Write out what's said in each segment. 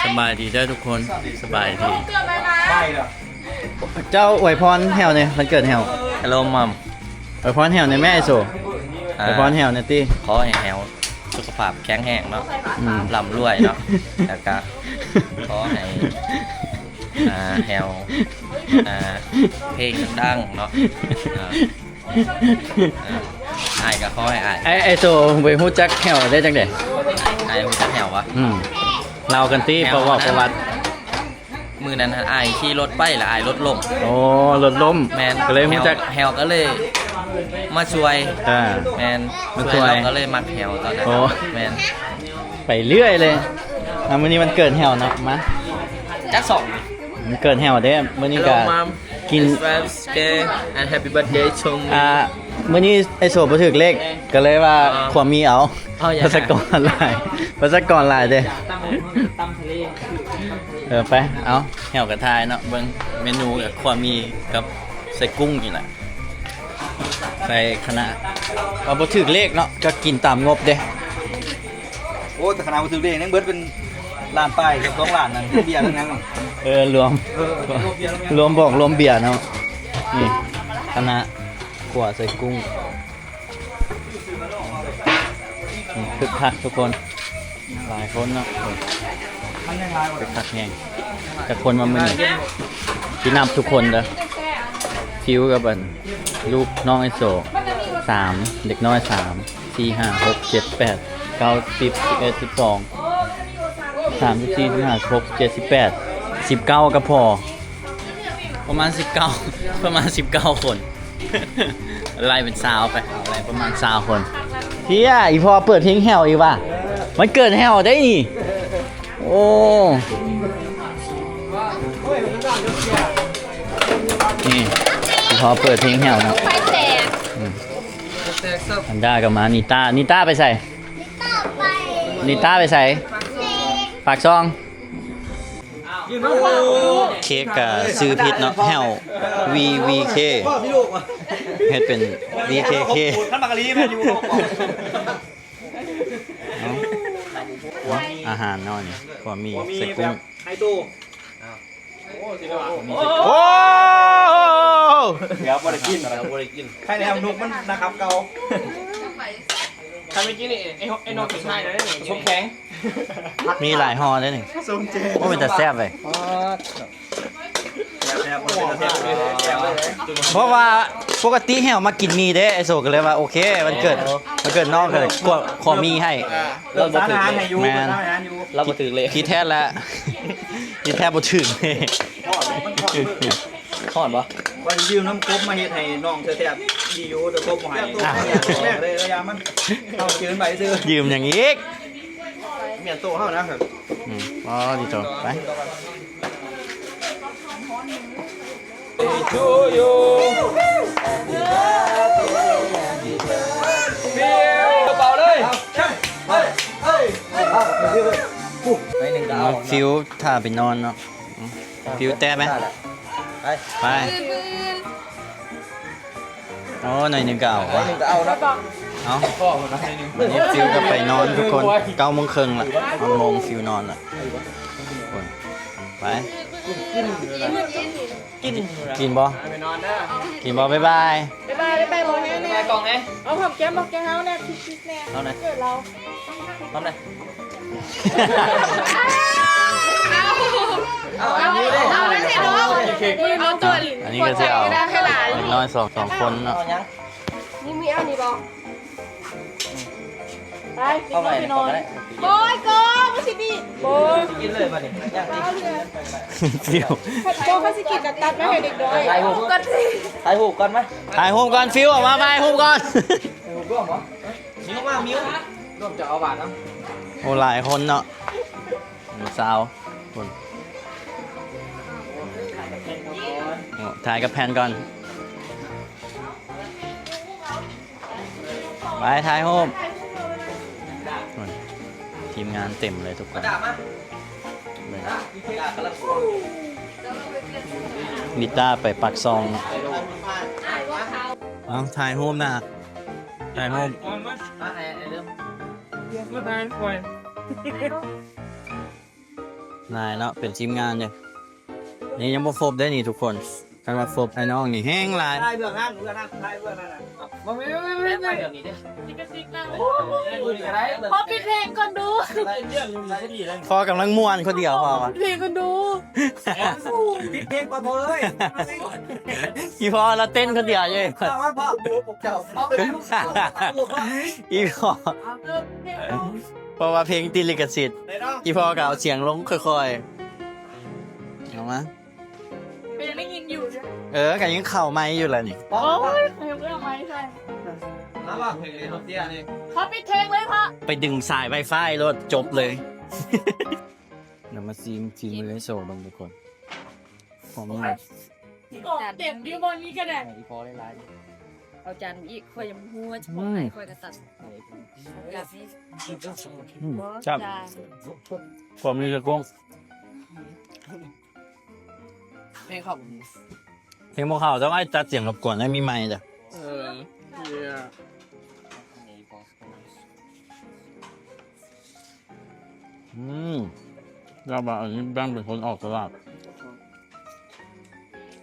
สบายดีเด้อทุกคนสบายดี ได้เหรอ เจ้าอวยพรแหวเนี่ยมันเกิดแหว ฮัลโหลมัม อวยพรแหวในแม่ไอโซอวยพรแหวในตี้ ขอให้แฮวสุขภาพแข็งแรงเนาะ อืม ร่ำรวยเนาะแล้วก็ขอให้แฮวเพลงดังๆเนาะไอ้ก็ขอให้ไอโซไปฮู้จักแหวได้จังได๋ ไอ้รู้จักแฮววะ เรากันตี้ประวัติ มือนั้นไอ้ขี่รถไปแล้วไอ้รถล้ม โอ้รถล้ม แมน ก็เลยฮู้จัก แฮวก็เลยมาช่วย อ่า แมน มาช่ ช่ ว วย ยเราก็เลยมักแฮวตอนนั้น โอ้ แมน ไปเรื่อยเลยมื้อนี้มันเกิดแหวเนาะมา จักสอง มันเกิดแหวเด้มื้อนี้ก็กิน and happy birthday to me มื้อนี้ไอโซบ่ถูกเลขก็เลยว่าความมีเอา เอาอย่า ภาษากรหลายภาษากรหลายเด้ ตำทะเล ไปเอาแหวกระทายเนาะเบิ่งเมนูกับความมีกับใส่กุ้งนี่แหละใส่คณะเอาบ่ถึกเลขเนาะก็กินตามงบเด้ โอ้แต่ขนาดมาซื้อเองนั่งเบิร์ดเป็นล้านป้ายกับ2ล้านนั่นเบียร์ทั้งนั้น รวมรวมบอกรวมเบียร์เนาะนี่คณะขั่วใส่กุ้งคึกคักทุกคนหลายคนเนาะคึกคักแฮงแต่คนมามื้อนี้พี่นับทุกคนเด้อฟิวกับอันลูกน้องไอโซ3เด็กน้อย3 4 5 6 7 8 9 10 11 12 3 4 5 6 7 8 19ก็พอประมาณ19ประมาณ19คนไล่เป็น20ไปเอาอะไรประมาณ20คนเฮียอีพอเปิดเพลงแฮวอีกว่ะมันเกิดแฮวได้นี่โอ้นี่อีพอเปิดเพลงแฮวนะ ไฟแตก อันด้ากับมานิต้าไปใส่ ต่อไป นิต้าไปใส่ปากซองเค้กกับซื้อพิษเนาะแฮว VVK เฮ็ดเป็น VKK ท่านบังกะลีแม่อยู่ อาหารเนาะนี่ก็มีใส่กุ้ง ไฮตู้ โอ้ เดี๋ยวบริกินใครในทำนุกมันนะครับเกา ใครเมื่อกี้นี่ไอ้นกถึงไทยนะนี่ ชมแข็ง มีหลายห่อด้วยนี่ ชมเจ โอ้เป็นแต่แซ่บเลย แซ่บมันเป็นแซ่บเลยแซ่บเลย เพราะว่าปกติแฮวมากินมีเด้ไอโซก็เลยว่าโอเคมันเกิดน้องก็เลยกลัวขอมีให้ เราบ่ถือให้อยู่ร้านอาหารอยู่ เราบ่ถือเลข คิดแท้แล้ว คิดแท้บ่ถึงเลย ทอดปะ ว่ายืมน้ำกบมาเฮ็ดให้น้องแซ่บๆดีอยู่แต่กบบ่ให้เลยระยะมันเอาจืนไปซื้อ ยืมอย่างอีก เมียนโตเฮานะครับ อ๋อดีจังไป ชูยูเบาเลย ไปหนึ่งดาว ฟิวถ้าไปนอนเนาะฟิวแต้ไหมไปโอ้หน่อยหนึ่งก็เอาวะ หนึ่งดาวนะ เอาวันนี้ฟิวก็ไปนอนทุกคน9:30ละ9 โมงฟิวนอนละทุกคนไปกินบ่ ไปนอนนะ กินบ่บ๊ายบาย ไปบอกแน่ ไปกล่องไหน เอาผักแก้มบอกแกเฮาแน่คิดแน่ เอาไหน เกิดเรา พร้อมไหน เอาไม่ใช่น้องมือน้องตัวหลิน อันนี้ก็จะเอา ได้ให้หลาน เด็กน้อยสองคนเนาะ นี่มีเอานี่บอกไปไปนอนบอยก็ไม่ใช่ดิบอย กินเลยมาดิย่างดิ เอาเลย ฟิว โบเขาสิกินตัดไม่ให้เด็กน้อยกันสิ ถ่ายหูปก่อนไหม ถ่ายรูปก่อนฟิวออกมาถ่ายรูปก่อน ถ่ายหูปร่วมเหรอมิ้วมามิ้วร่วมจะเอาบาทนะ โอ้หลายคนเนาะสาวคนโอ้ถ่ายกับแพนก่อนไปถ่ายรูปนู่นทีมงานเต็มเลยทุกคนเลยนิต้าไปปักซองเอาถ่ายรูปนะถ่ายรูป มาทานก่อน นายเนาะเป็นทีมงานเนี่ยนี่ยังบ่ครบได้นี่ทุกคนกันมาครบไอ้น้องนี่แห้งหลาย ได้เบื้องนั่นเบื้องนั่นได้เบื้องนั่นน่ะ ไม่เดี๋ยวนี้เด้ ลิขสิทธิ์นะ อะไร ขอปิดเพลงก่อนดู พอกำลังม่วนคนเดียวพอวะ เพลงก่อนดู ปิดเพลงก่อนพอเลย อีพอเราเต้นคนเดียวเลย เอาว่าพ่อปกเจ้าเอาไปเลยลูกสาวลูกพ่อ อีพอ เอาเริ่มเพลงเอา เพราะว่าเพลงติดลิขสิทธิ์ ไหนน้อง อีพอก็เอาเสียงลงค่อยๆเอามา เป็นยังได้ยินอยู่ใช่ไหม กันยังเข่าไม้อยู่เลยนี่ พ่อ โอ้ยเพลงเรื่องไหมใช่ แล้วว่าเพลงนี้เขาเตี้ยนี่ ขอปิดเพลงเลยพ่อ ไปดึงสายไวไฟรถจบเลย เดี๋ยวมาซีมมือให้โชว์บางทุกคนผมนี่ กดเต็มอยู่บนนี้ก็ได้ อีพอได้ไลน์ เอาจานอีกค่อยยังหัวจะบอกให้ค่อยกระตัดอยากให้ ครับ จาน ผมนี่จะกง เพลงครับ เพลงพวกเขาต้องให้จัดเสียงรบกวนให้มีไมค์จ้ะ เนี่ย เราแบบอันนี้แบงเป็นคนออกตลาด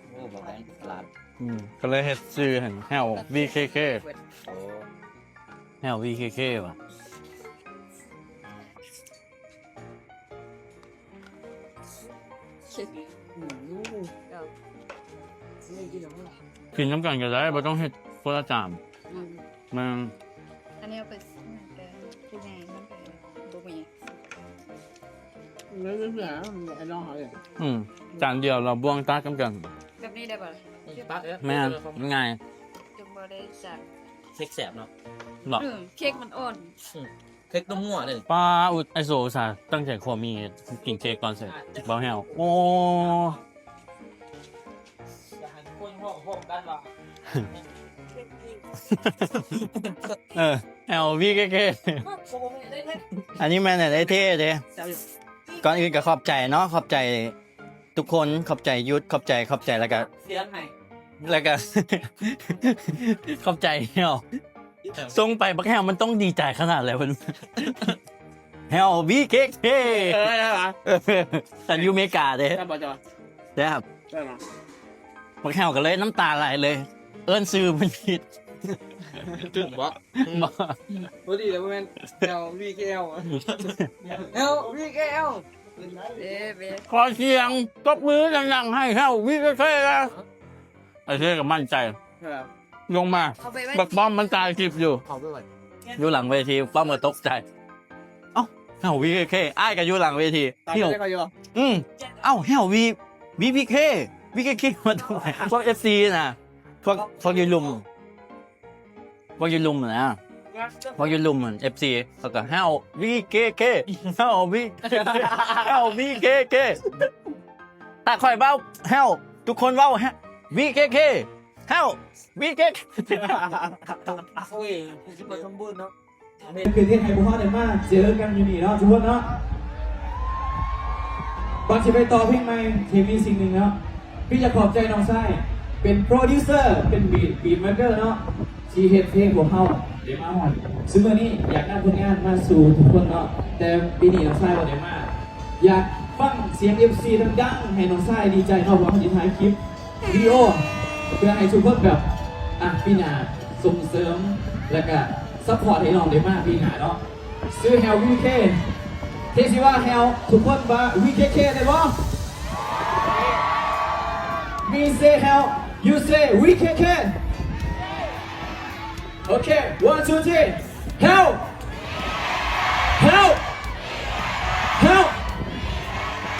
โอ้บอกแบงค์ตลาด ก็เลยเฮ็ดชื่อเห็นแฮว VKK โอ้ แฮว VKK ว่ะกินน้ำกันก็ได้ไม่ต้องเฮ็ดคนละจานมัน อันนี้เอาไปผู้แม่นั่นไปบุ้มี เรื่องไอ้น้องเขาเลย จานเดียวเราบ้วงตากันกัน แบบนี้ได้ป่ะ ปั๊กเนี่ย แม่นง่าย จึงบ่ได้จาก เซ็กแสบเนาะ หรอ เค้กมันอ่อน เค้กต้มมั่วเลย ป้าอุดไอโซซาตั้งใจขอมีกินเค้กก่อนเสร็จเบาแฮวโอ้ คนห้องกันว่ะ แฮว VKK อันนี้แม่ไหนได้เท่เด้ก่อนอื่นก็ขอบใจเนาะขอบใจทุกคนขอบใจยุทธขอบใจแล้วก็ เสียงให้ แล้วก็ ขอบใจเฮลส่งไปบักแฮวมันต้องดีใจขนาดแล้วมัน เฮลวีเค้กเฮ้ ได้ปะ แต่อยูอเมริกาเด้ ได้ปะจอ ได้ครับ ได้ปะ บักแฮวก็เลยน้ำตาไหลเลย เอิ้นซื้อมันผิด ถึงปะ บ่ พอดีแล้วแม่นเอลวีแกลเอลวีแกล เอ๊ะเบ๊ะ ขอเสียงตบมือดังๆให้เฮลวีเค้กนะไอ้เท่ก็มั่นใจ ครับ ลงมา เอาไปไว้ บักบอมมันตายคลิปอยู่ เขาไปไหว อยู่หลังเวทีป้อมก็ตกใจ เอ้าเฮลวีเค้กอ้ายก็อยู่หลังเวที ตาย เหี่ยว ได้ก็เยอะ เอ้าเฮลวีเคมาทำไมพวก FC นะพวกยูลุมนะพวกยูลุมเหมือน FC เขาก็เฮลวีเคเฮลวีเคตาคอยเบ้าเฮลทุกคนเบ้าวีเคเฮลวีเค โอ้ยจะไปสมบูรณ์เนาะ คือที่ไทยบุคคลได้มากเจอกันอยู่นี่เนาะทุกคนเนาะก่อนจะไปต่อเพลงใหม่ที่มีสิ่งหนึ่งเนาะพี่จะขอบใจน้องไส้เป็นโปรดิวเซอร์เป็นบีทเมคเกอร์เนาะที่เฮ็ดเพลงของเขาเดี๋ยวมาหอดซึ่งวันนี้อยากได้ผลงานมาสู่ทุกคนเนาะแต่ปีนี้น้องไส้วันเดี๋ยวมาอยากฟังเสียง FC ดังๆให้น้องไส้ดีใจเนาะว่าเขาจะถ่ายคลิปวิดีโอเพื่อให้ทุกคนแบบพี่นาส่งเสริมแล้วก็ซัพพอร์ตให้น้องได้มากพี่นาเนาะซื้อแฮลวีเคเทสิว่าแฮลทุกคนว่าวีเคได้บ่ Me say hell, you say we can. Okay, 1, 2, 3. Hell, hell, hell.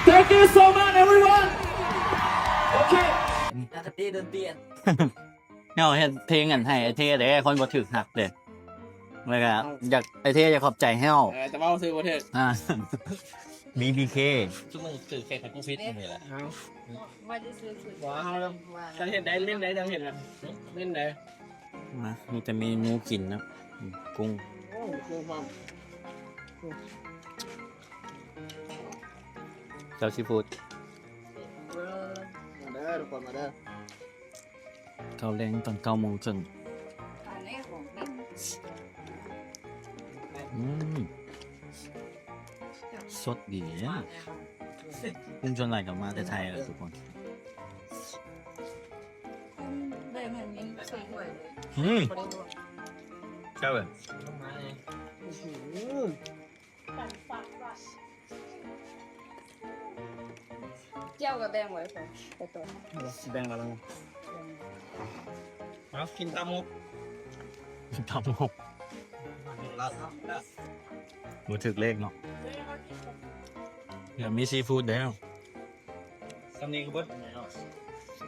Thank you so much, everyone. Okay. นักตีเดินเตียน เฮลเฮ็ดเพลงกันให้ไอเท่เด้คนบ่ถึกหักเด้แล้วก็อยากไอเท่จะขอบใจเฮล แต่ว่าซื้อประเทศ BBK ทุกมึงคือแค่กูฟิตนี่แหละ เอา ว่าจะซื้อสุด ว้าวจะเห็นได้เล่นได้จังเห็นแบบเล่นได้ นะมีแต่เมนูกินนะกุ้ง โอ้คือความ เจ้าซีฟู้ด มาเด้อทุกคนมาเด้อ ข้าวแรงตอน9 โมงครึ่ง อันนี้ของนี่ สดดีนะ พุ่งชนไหลกลับมาแต่ไทยเลยทุกคน ได้เหมือนนี้สวย ใช่เลย เจ้ากับแบ่งไว้ผมไปตัว แบ่งกันแล้วเอากินตามุกมือถึกเลขเนาะเดี๋ยวมีซีฟู้ดแล้ว สำเนียงคือเบิร์ด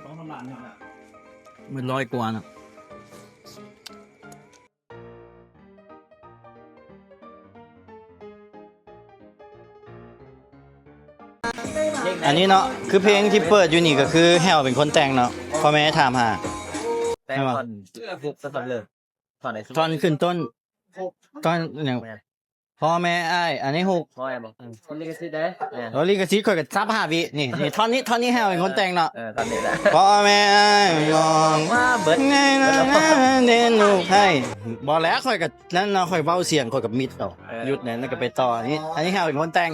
ต้องทำร้านเนี่ย มันร้อยกว่าเนาะอันนี้เนาะคือเพลงที่เปิดอยู่นี่ก็คือแฮวเป็นคนแต่งเนาะพ่อแม่ถามหา แต่ตอนฟุกตอนเลยตอนไหน ตอนขึ้นต้นตอนอย่างพ่อแม่อ้ายอันนี้หก พ่อแม่บอกคนลิขสิทธิ์ได้ แล้วลิขสิทธิ์ข่อยก็ซับ5 วินี่ท่อนนี้แฮวเป็นคนแต่งเนาะ ตอนนี้แหละ พ่อแม่อ้ายมอง ว่าเบิร์ด ไงนะเด่นลูกให้บ่แล้วข่อยก็นั่นเนาะข่อยเว้าเสียงข่อยกับมิดเอาหยุดนั่นแล้วก็ไปต่ออันนี้แฮวเป็นคนแต่ง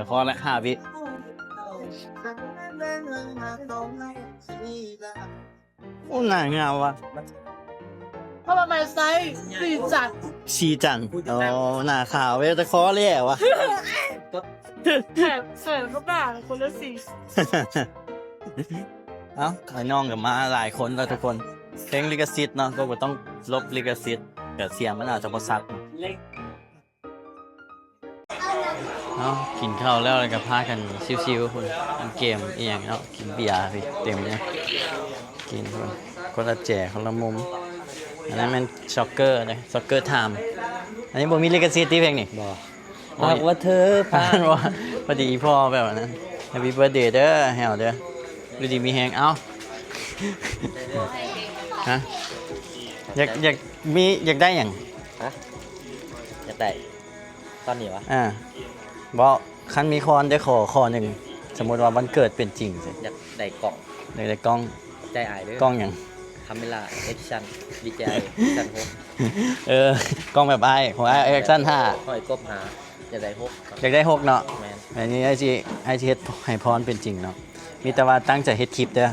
พอละ5 วิโอ้หน้าเงาวะ เพราะว่ามันไซส์สีจัด ชีจันโอ้หน้าขาวเว้ยตะคอเลยอะวะ แถมเสริมก็ด่าคนละสี เอ้าไอ้น้องกับมาหลายคนแล้วทุกคนเพลงลิขสิทธิ์เนาะก็ต้องลบลิขสิทธิ์แต่เสียงมันอาจจะบ่ชัดเนาะกินข้าวแล้วแล้วก็พากันชิวๆคนเล่นเกมอีหยังเนาะกินเบียร์พี่เต็มเลยกินคนละแจกคนละมุมอันนั้นมันช็อกเกอร์เลยช็อกเกอร์ไทม์อันนี้บ่มีลิขสิทธิ์ที่เพลงนี่บ่ หากว่าเธอ ผ่านว่าพอดีพ่อแบบนั้น Happy birthday เด้อแฮวเด้อดูดีมีแฮงเอ้าฮะอยากได้หยัง จะแต่ตอนนี้วะ บ่คันมีคอนได้ขอหนึ่งสมมุติว่าวันเกิดเป็นจริงสิ อยากได้กล่อง ได้กล้อง ใจอายด้วย กล้องหยัง คาเมล่าเอ็กชันดีเจชันโฮ กล้องแบบไอ้ของไอ้แอคชั่น5 ห้อยกบหาอยากได้ฮก อยากได้6เนาะ แมน อันนี้ไอ้สิเฮ็ดให้พรเป็นจริงเนาะมีแต่ว่าตั้งใจเฮ็ดคลิปเด้อ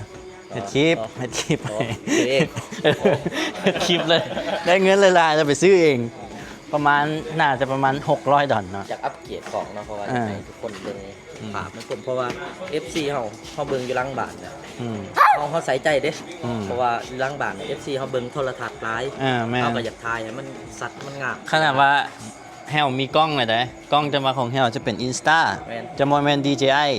เฮ็ดคลิป อ๋อ เฮ็ดคลิป อ๋อซื้อเอง เฮ็ดคลิปเลย ได้เงินหลายๆจะไปซื้อเอง ประมาณน่าจะประมาณ$600เนาะ อยากอัปเกรดของเนาะเพราะว่า อ่า ให้ทุกคนเบิ่งภาพมันคนเพราะว่า FC เฮาเบิ่งอยู่หลังบ้านน่ะ อืม เขาใส่ใจเด้ อืม เพราะว่าหลังบ้านเนี่ย FC เขาเบิ่งโทรทัศน์หลาย แม่ เขา น ก็อยากถ่ายให้มันสัตว์มันงาม ขนาดว่าแฮวมีกล้องเลยได้กล้องจะมาของแฮวจะเป็น Insta แม่น จะบ่แม่น DJI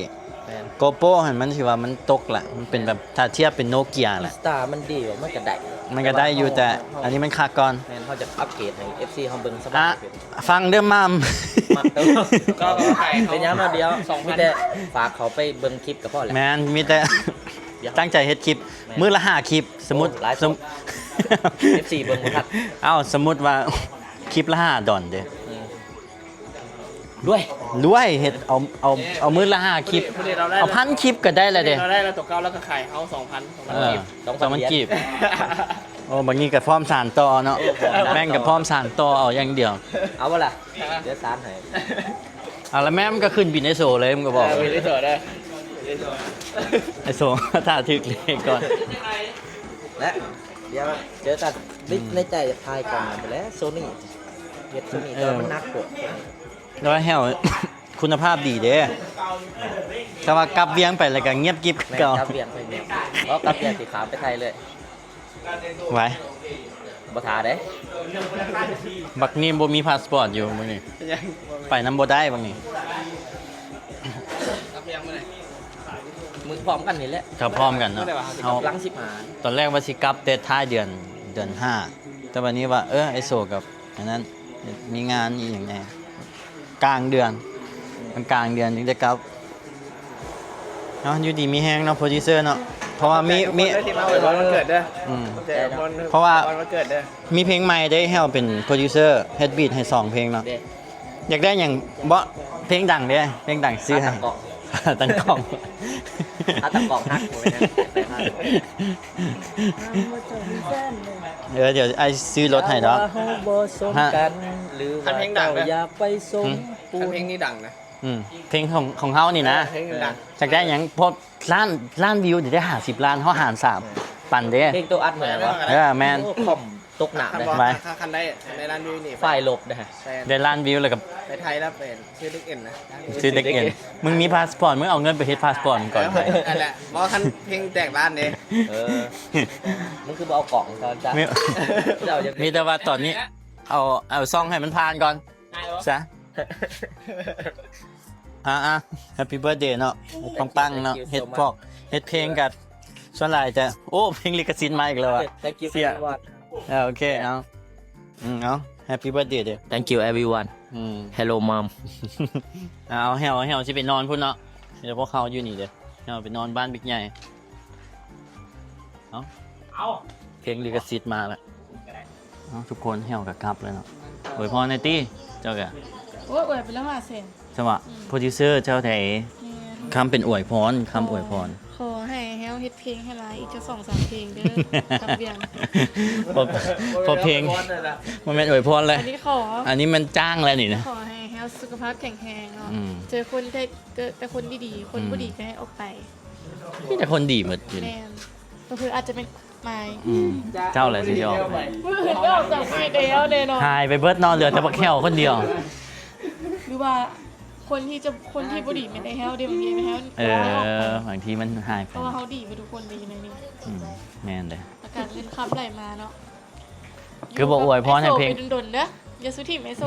แม่น GoPro หั่นมันสิว่ามันตกละมันเป็นแบบถ้าเทียบเป็น Nokia แหละ สตาร์มันดีกว่ามันก็ได้ มันก็ได้อยู่แต่อันนี้มันขาดก่อน แม่นเขาจะอัปเกรดให้ FC เขาเบิ่งสบา อ่ะ ยขึ้น ฟังเด้อมัม มาก็เป็นย้ำมาเดียวมีแต่ฝากเขาไปเบิ่งคลิปกับพ่อแหละ แมนมีแต่ เดี๋ยว ตั้งใจเฮ็ดคลิป มื้อละ5คลิป สมมุติ โอ้หลายคน FC เบิ่งบ่ทัน เอ้าสมมุติว่า คลิปละ5ดอนเด้ ด้วย รวยเฮ็ดเอามื้อละ5คลิป เอา1,000คลิปก็ได้แล้วเด้ เราได้เราตกเก้าแล้วก็ขายเขา2,000 2,000คลิปโอ้บางนี้ก็พร้อมสานต่อเนาะแม่งก็พร้อมสานต่อเอาอย่างเดียว เอาบ่ล่ะเดี๋ยวสารให้ เอาแล้วแม่มันก็ขึ้นบินไอโซเลยมันก็บอก วิลลี่เถอะได้ ไอโซ ถ้าถึกเลขก่อน และเดี๋ยวเจอกันในใจจะทายกันไปแล้วโซนี่เฮ็ดโซนี่แต่ว่ามันหนักกว่า แล้วแฮว คุณภาพดีเด้แต่ว่ากลับเวียงไปแล้วก็เงียบกิ๊บ แม่ เก่า กับเบียงไปเบียงเพราะกับเบียงสีขาวไปไทยเลย ไว้ บ่ทาเด้ บักนี่บ่มีพาสปอร์ตอยู่มื้อนี้ไปนำบ่ได้บักนี่ รับยังเมื่อไหร่ มือพร้อมกันนี่แหละ ก็พร้อมกันเนาะเฮา หลังตอนแรกว่าสิกลับแต่ท้ายเดือน5แต่วันนี้ว่าไอโซกับอันนั้นมีงานอีหยังแหน่กลางเดือนมันกลางเดือนถึงจะกลับเนาะอยู่ดีมีแฮงเนาะโปรดิวเซอร์เนาะเพราะว่ามี ที่มาอวยพรวันเกิดเด้อ อืม เพ เพราะว่า วันเกิดเด้อ มีเพลงใหม่ได้แฮวเป็นโปรดิวเซอร์เฮ็ดบีทให้2เพลงเนาะ เด้ อยากได้หยังบ่เพลงดังเด้เพลงดังซื้อให้ ตั้งกล้อง ถ้าตะกอกฮักโอ้ยนะไปฮัก เดี๋ยวไอ้ซื้อรถให้ดอก เฮาบ่สมกันหรือว่าเจ้าอยากไปสมปู เพลงนี้ดังนะ เพลงของเฮานี่นะ เพลงดัง จากได้หยังพอล้านวิวเดี๋ยวได้50 ล้านเฮาหาร3ปั่นเด้ เพลงตัวอัดเหมือนวะ แมน โอ้คอมตกหนัก คัน เลย บอก ไป คันได้ในร้านวิวนี่ ไฟลบนะฮะ ได้ล้านวิวแล้วกับ ไปไทยแล้วเป็นชื่อเด็กเอ็นนะ ชื่อเด็กเอ็นมึงมีพาสปอร์ตมึงเอาเงินไปเฮ็ดพาสปอร์ตมึงก่อนไป นั่นแหละบอกคันเพลงแตกร้านเนี่ย เออมันคือเอากล่องตอนจ้า มี เราจะ มีแต่ว่าตอนนี้เอาซ่องให้มันผ่านก่อนซะแฮปปี้เบิร์ดเดย์เนาะปังๆเนาะเฮ็ดเพลงกับส่วนหลายจะโอ้เพลงลิขสิทธิ์มาอีกแล้วอ่ะ thank you เสีย everyone โอเคเอาแฮปปี้เบิร์ดเดย์เด้อ thank you everyone hello mom เอาเฮาสิไปนอนพุ่นเนาะเดี๋ยวพวกเขาอยู่นี่เด้อเฮาไปนอนบ้านบิ๊กใหญ่เอาเพลงลิขสิทธิ์มาแล้วทุกคนเฮาก็กลับเลยเนาะอวยพรในตี้เจ้าก็ โอ้ยอวยไปแล้วมาเซ็น สวัสดีโปรดิวเซอร์เจ้าไหนคำเป็นอวยพรคำอวยพร ขอให้แฮวเฮ็ดเพลงให้หลายอีกจะ2-3 เพลงเด้อกับเบียง พอเพลงมันเป็นอวยพรเลย อันนี้ขอ อันนี้มันจ้างแล้วนี่นะ ขอให้แฮวสุขภาพแข็งแรงเนาะ อืม เจอคนได้แต่คนดีๆคนบ่ดีก็ให้ออกไป มีแต่คนดีหมดอยู่ แม นี่ นก็คืออาจจะเป็นไม้ เจ้าแหละสิยอม มือเห็นไม่ออกจากไม้เดียวเลยเนาะ หายไปเบิดนอนเหลือแต่บักแค่วคนเดียว หรือว่าคนที่บ่ดีไม่ได้แฮวเดี๋ยวบางทีไม่แฮว บางทีมันหายไป เพราะว่าเขาดีไปทุกคนดีในนี้ แม่นเลย อาการเงินคำไหลมาเนาะ คือบอกอวยพรให้เพลง ไอโซไปดนๆเด้ออย่าสุทีมไอโซ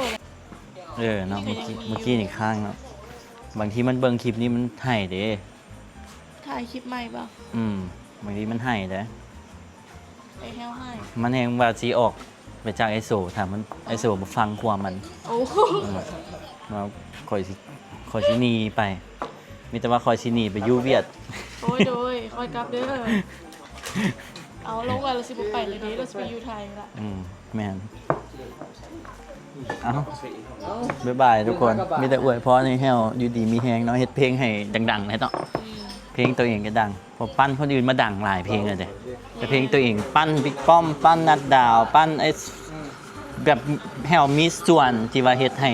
เลย เนาะเมื่อกี้นี่ข้างเนาะบางทีมันเบิ่งคลิปนี้มันให้เด้ ถ่ายคลิปใหม่ป่ะ บางทีมันให้เด้ ไอแฮวให้ มันเองว่าสิออกไปจากไอโซถามมันไอโซบ่ฟังความมัน โอ้โห มาคอยสิหนีไป มีแต่ว่าคอยสิหนีไปอยู่เวียด โอ้ยโดยคอยกลับเด้อเอาลงว่าเราสิบุกไปเลยเด้เราสิไปอยู่ไทยละ แมนเอาบ๊ายบายทุกคน มีแต่อวยพรให้แฮวอยู่ดีมีแฮงเนาะเฮ็ดเพลงให้ดังๆให้เนาะเพลงตัวเองก็ดังพอปั้นคนอื่นมาดังหลายเพลงเลยเด้แต่เพลงตัวเองปั้นบิ๊กป้อมปั้นนัดดาวปั้นไอ้แบบแฮวมีส่วนที่ว่าเฮ็ดให้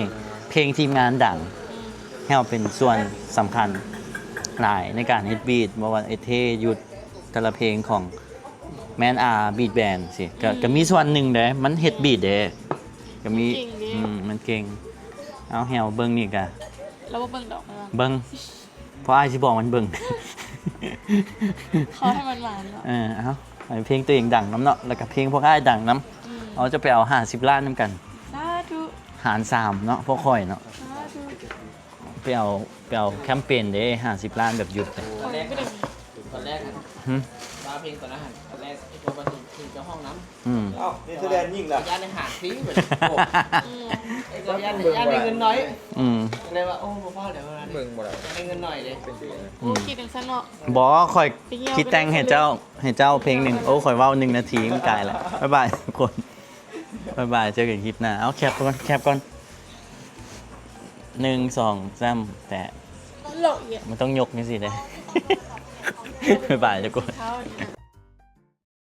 เพลงทีมงานดังแฮวเป็นส่วนสำคัญหลายในการเฮ็ดบีทบ่ว่าไอ้เทยุทธแต่ละเพลงของแมนบีทแบนด์สิก็มีส่วนหนึ่งเด้มันเฮ็ดบีทเด้ก็มีมันเก่งเอาแฮวเบิ่งนี่ก็ แล้วว่าเบิ่งดอกเนาะ เบิ่งเพราะอ้ายสิบอกมันเบิ่ง ขอให้มันหวานเนาะ เอาให้เพลงตัวเองดังน้ำเนาะแล้วก็เพลงพวกอ้ายดังน้ำเอาจะไปเอา50 ล้านน้ำกัน สาธุ หาร3เนาะพวกค่อยเนาะ สาธุ ไปเอาแคมเปญเด้50 ล้านแบบหยุดเลย คนก็ได้ ตอนแรก หึ มาเพลงตอนนั้นตอนแรกไอ้ตัวมาถึงเจ้าห้องน้ อืม ำอ้าวนี่แสดงยิ่งละย่านในหาดซีเหมือนไอ้ตัวย่านในเงินน้อย อืม เลยว่าโอ้พ่อเดี๋ยวมึงบ่ได้เงินหน่อยเลย โอ้คิดถึงซะเนาะ บ่ค่อยคิดแต่งให้เจ้าเพลงหนึ่งโอ้ค่อยเว้า1 นาทีมันกลายแล้วบ๊ายบายทุกคนบ๊ายบายเจอกันคลิปหน้าเอาแคปก่อน1 2 3แต่ หลอกอีก มันต้องยกนี่สิเด้ บ๊ายบายทุกคน เท้าอันนี้